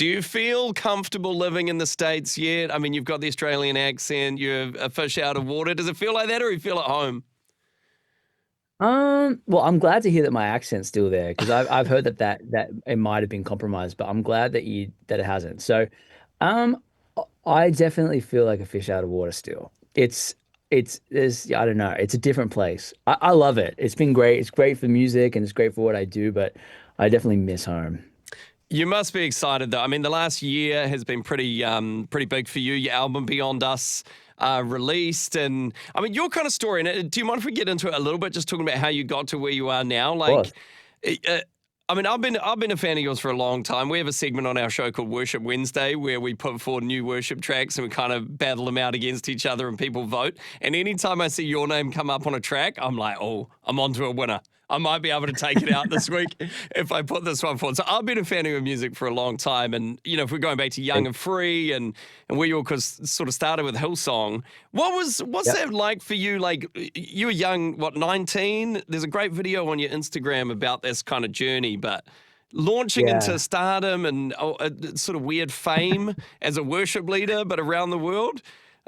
Do you feel comfortable living in the States yet? I mean, you've got the Australian accent, you're a fish out of water. Does it feel like that or you feel at home? Well, I'm glad to hear that my accent's still there because I've heard that it might have been compromised, but I'm glad that you that it hasn't. So, um, I definitely feel like a fish out of water still. It's there's I don't know, it's a different place. I love it. It's been great. It's great for music and it's great for what I do, but I definitely miss home. You must be excited though. I mean, the last year has been pretty big for you. Your album Beyond Us released, and I mean, your kind of story. And do you mind if we get into it a little bit, just talking about how you got to where you are now? Of course. Uh, I mean, I've been a fan of yours for a long time. We have a segment on our show called Worship Wednesday where we put forward new worship tracks and we kind of battle them out against each other and people vote. And anytime I see your name come up on a track, I'm like, oh, I'm onto a winner. I might be able to take it out this week if I put this one forward. So I've been a fan of your music for a long time. And, you know, if we're going back to Young Thank- and Free and where you all sort of started with Hillsong, what's Yep. that like for you? Like you were young, what, 19? There's a great video on your Instagram about this kind of journey, but launching into Yeah. stardom and sort of weird fame as a worship leader, but around the world.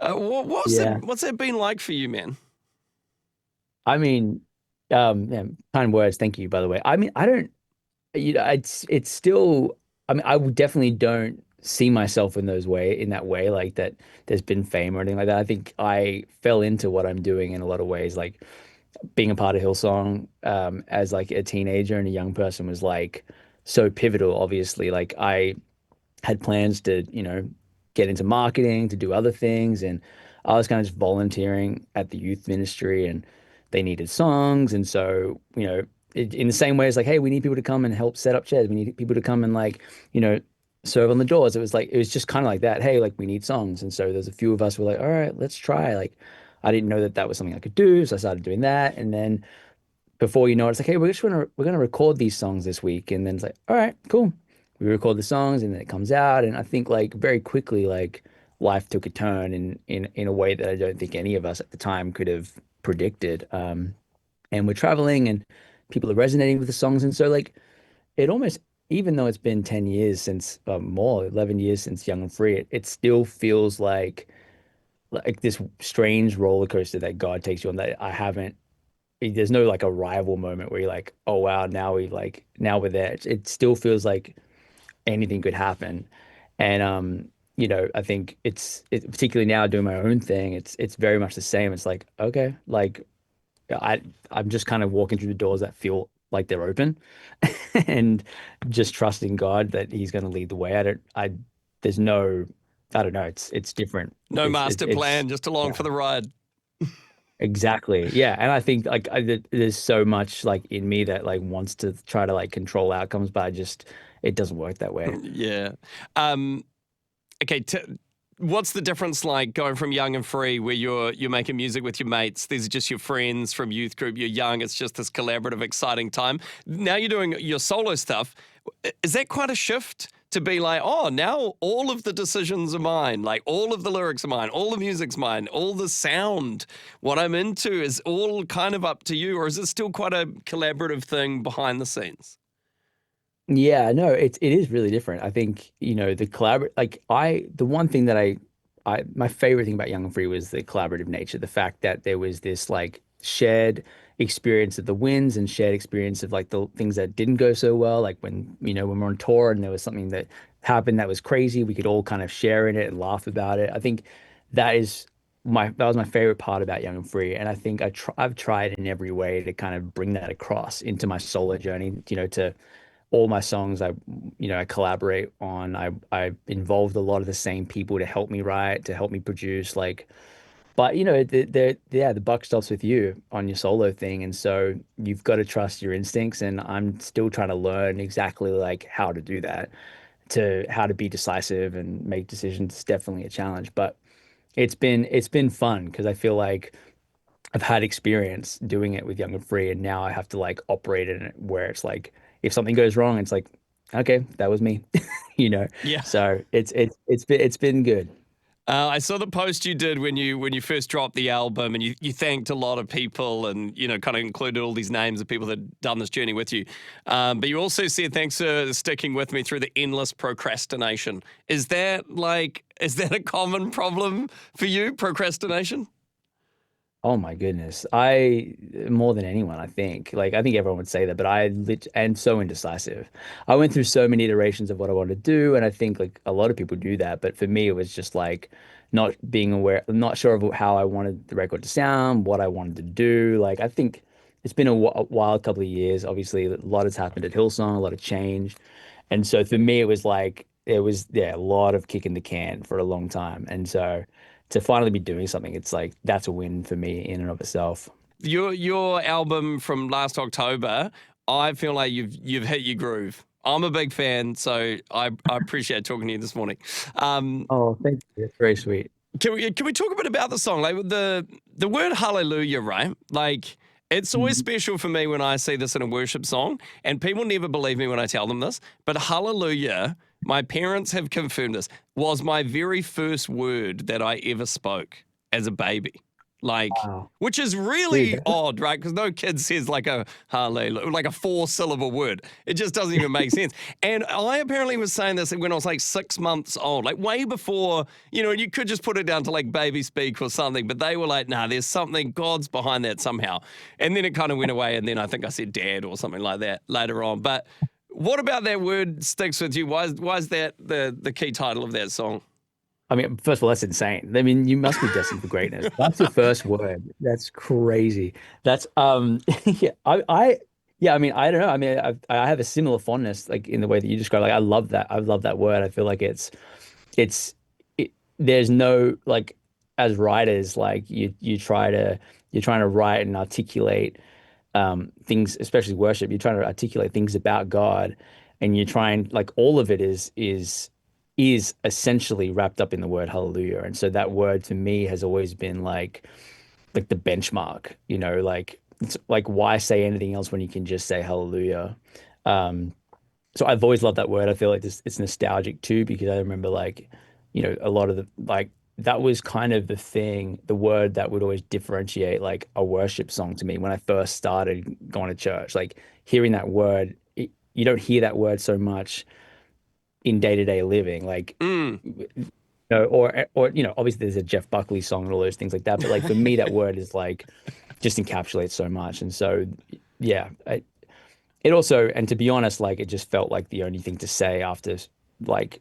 Yeah. What's that been like for you, man? I mean, yeah, kind words. Thank you, by the way. I mean, I don't, it's still, I mean, definitely don't see myself in that way, like that there's been fame or anything like that. I think I fell into what I'm doing in a lot of ways, like being a part of Hillsong, as like a teenager and a young person was like so pivotal, obviously. Like I had plans to, get into marketing, to do other things. And I was kind of just volunteering at the youth ministry and they needed songs. And so, in the same way as like, hey, we need people to come and help set up chairs. We need people to come and like, you know, serve on the doors. It was just kind of like that. Hey, like we need songs. And so there's a few of us who were like, all right, let's try. Like, I didn't know that that was something I could do. So I started doing that. And then before you know it, it's like, hey, we're gonna record these songs this week, and then it's like, all right, cool. We record the songs, and then it comes out, and I think like very quickly, like life took a turn in a way that I don't think any of us at the time could have predicted. And we're traveling, and people are resonating with the songs, and so like it almost, even though it's been 10 years since, more 11 years since Young and Free, it still feels like this strange roller coaster that God takes you on that I haven't there's no like arrival moment where you're like, oh wow, now we're there. It still feels like anything could happen. And I think particularly now doing my own thing, it's very much the same. It's like, okay, like I'm just kind of walking through the doors that feel like they're open and just trusting God that He's gonna lead the way. There's no I don't know, it's different. No master It's plan, just along yeah. for the ride. Exactly. Yeah. And I think like there's so much like in me that like wants to try to like control outcomes, but it doesn't work that way. Yeah. Um, okay. What's the difference like going from Young and Free, where you're making music with your mates? These are just your friends from youth group. You're young. It's just this collaborative, exciting time. Now you're doing your solo stuff. Is that quite a shift to be like, oh, now all of the decisions are mine, like all of the lyrics are mine, all the music's mine, all the sound, what I'm into is all kind of up to you, or is it still quite a collaborative thing behind the scenes? Yeah, no, it is really different. I think, the collaborate like the one thing that I my favorite thing about Young and Free was the collaborative nature, the fact that there was this like shared experience of the wins and shared experience of like the things that didn't go so well. Like when we're on tour and there was something that happened that was crazy, we could all kind of share in it and laugh about it. I think that was my favorite part about Young and Free. And I think I've tried in every way to kind of bring that across into my solo journey, to all my songs I collaborate on. I involved a lot of the same people to help me write, to help me produce. Like, but the buck stops with you on your solo thing, and so you've got to trust your instincts. And I'm still trying to learn exactly like how to do that, to how to be decisive and make decisions. It's definitely a challenge, but it's been fun because I feel like I've had experience doing it with Young and Free, and now I have to like operate in it where it's like if something goes wrong, it's like, okay, that was me, you know. Yeah. So it's been good. I saw the post you did when you first dropped the album, and you thanked a lot of people, and kind of included all these names of people that had done this journey with you. But you also said thanks for sticking with me through the endless procrastination. Is that a common problem for you, procrastination? Oh my goodness. I more than anyone, I think. Like I think everyone would say that, but I lit and so indecisive. I went through so many iterations of what I wanted to do, and I think like a lot of people do that, but for me it was just like not being aware, not sure of how I wanted the record to sound, what I wanted to do. Like I think it's been a wild couple of years. Obviously, a lot has happened at Hillsong, a lot of change. And so for me, it was like it was yeah, a lot of kicking the can for a long time. And so to finally be doing something, it's like that's a win for me in and of itself. Your album from last October, I feel like you've hit your groove. I'm a big fan, so I appreciate talking to you this morning. Um, Oh, thank you. That's very sweet. can we talk a bit about the song? Like the word hallelujah, right? Like it's always Mhm. special for me when I see this in a worship song, and people never believe me when I tell them this. But hallelujah, my parents have confirmed this, was my very first word that I ever spoke as a baby. Like, Wow. which is Dude, really that's odd, right? Because no kid says like a hallelujah, like a four-syllable word. It just doesn't even make sense. And I apparently was saying this when I was like 6 months old, like way before, you could just put it down to like baby speak or something, but they were like, nah, there's something, God's behind that somehow. And then it kind of went away. And then I think I said dad or something like that later on. But what about that word sticks with you? Why is that the key title of that song? I mean, first of all, that's insane. I mean, you must be destined for greatness. That's your first word. That's crazy. That's yeah, yeah, I mean, I don't know. I mean, I have a similar fondness like in the way that you describe. Like I love that. I love that word. I feel like it's there's no like as writers like you're trying to write and articulate things, especially worship. You're trying to articulate things about God, and you're trying like all of it is essentially wrapped up in the word hallelujah. And so that word to me has always been like the benchmark, like it's like why say anything else when you can just say hallelujah? Um, so I've always loved that word. I feel like it's nostalgic too because I remember like, a lot of the like that was kind of the thing, the word that would always differentiate like a worship song to me when I first started going to church. Like hearing that word, you don't hear that word so much in day-to-day living. Like Mm. or obviously there's a Jeff Buckley song and all those things like that. But like for me, that word is like just encapsulates so much. And so yeah, it also, and to be honest, like it just felt like the only thing to say after like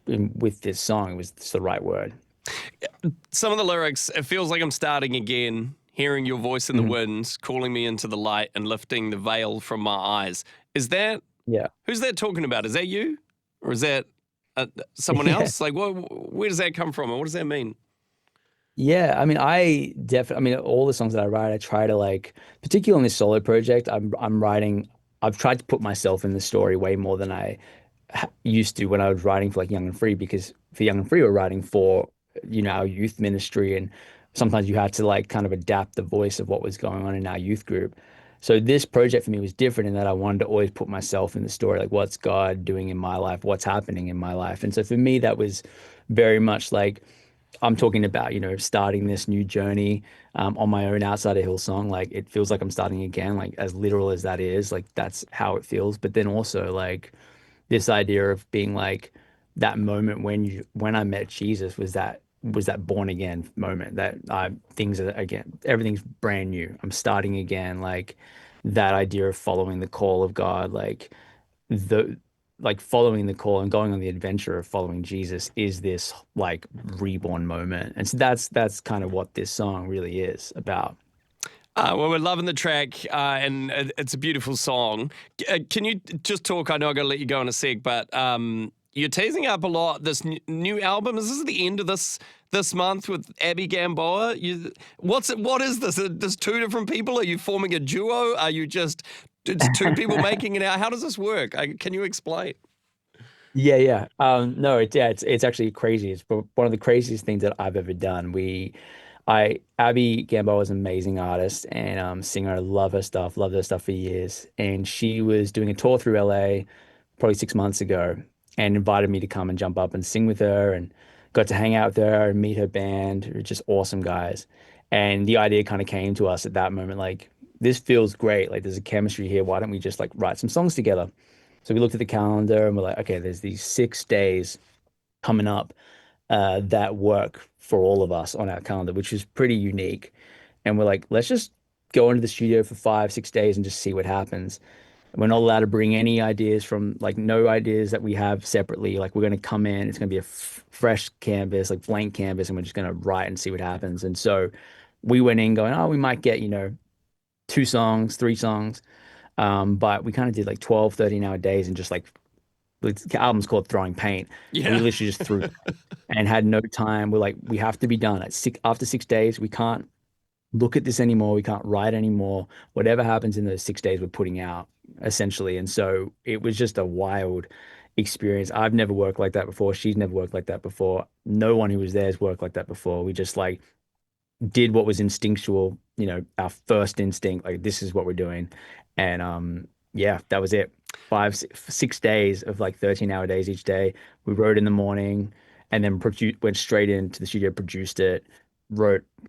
with this song, it was just the right word. Some of the lyrics, it feels like I'm starting again, hearing your voice in the Mhm. wind, calling me into the light and lifting the veil from my eyes. Is that, Yeah. who's that talking about? Is that you? Or is that someone Yeah. else? Like, where does that come from? And what does that mean? Yeah, I mean, I definitely, I mean, all the songs that I write, I try to like, particularly on this solo project, I'm writing, I've tried to put myself in the story way more than I used to when I was writing for like Young and Free, because for Young and Free, we're writing for, our youth ministry. And sometimes you had to like kind of adapt the voice of what was going on in our youth group. So this project for me was different in that I wanted to always put myself in the story, like what's God doing in my life, what's happening in my life. And so for me, that was very much like, I'm talking about, starting this new journey on my own outside of Hillsong. Like it feels like I'm starting again, like as literal as that is, like that's how it feels. But then also like this idea of being like that moment when I met Jesus was that born again moment that things are again, everything's brand new. I'm starting again, like that idea of following the call of God, the like following the call and going on the adventure of following Jesus is this like reborn moment. And so that's kind of what this song really is about. Well, we're loving the track, and it's a beautiful song. Can you just talk? I know I'm going to let you go in a sec, but you're teasing up a lot. This new album, is this the end of this month with Abby Gamboa? What is this? Are this two different people? Are you forming a duo? Are you just it's two people making it out? How does this work? Can you explain? Yeah, yeah. No, it's actually crazy. It's one of the craziest things that I've ever done. Abby Gamboa is an amazing artist and singer. I loved her stuff for years. And she was doing a tour through LA probably 6 months ago and invited me to come and jump up and sing with her and got to hang out with her and meet her band, who are just awesome guys. And the idea kind of came to us at that moment, like, this feels great. Like, there's a chemistry here. Why don't we just like write some songs together? So we looked at the calendar and we're like, okay, there's these 6 days coming up that work for all of us on our calendar, which is pretty unique. And we're like, let's just go into the studio for 5, 6 days and just see what happens. We're not allowed to bring any ideas from like no ideas that we have separately. Like we're going to come in, it's going to be a fresh canvas, like blank canvas, and we're just going to write and see what happens. And so we went in going, oh, we might get, 2 songs, 3 songs. But we kind of did like 12, 13-hour days and just like the album's called Throwing Paint. And we Yeah. literally just threw and had no time. We're like, we have to be done at after 6 days. We can't look at this anymore. We can't write anymore. Whatever happens in those 6 days, we're putting out essentially. And so it was just a wild experience. I've never worked like that before. She's never worked like that before. No one who was there has worked like that before. We just like did what was instinctual, our first instinct, like this is what we're doing. And yeah, that was it. 6 days of like 13-hour days each day. We wrote in the morning and then went straight into the studio, produced it,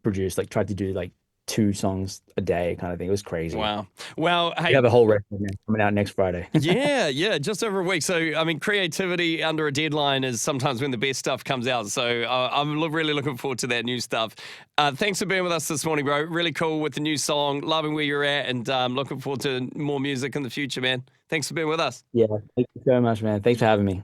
produced, like tried to do like 2 songs a day kind of thing. It was crazy. Wow. Well, We hey, have a whole record now coming out next Friday. yeah, just over a week. So, I mean, creativity under a deadline is sometimes when the best stuff comes out. So, I'm really looking forward to that new stuff. Thanks for being with us this morning, bro. Really cool with the new song, loving where you're at, and looking forward to more music in the future, man. Thanks for being with us. Yeah, thank you so much, man. Thanks for having me.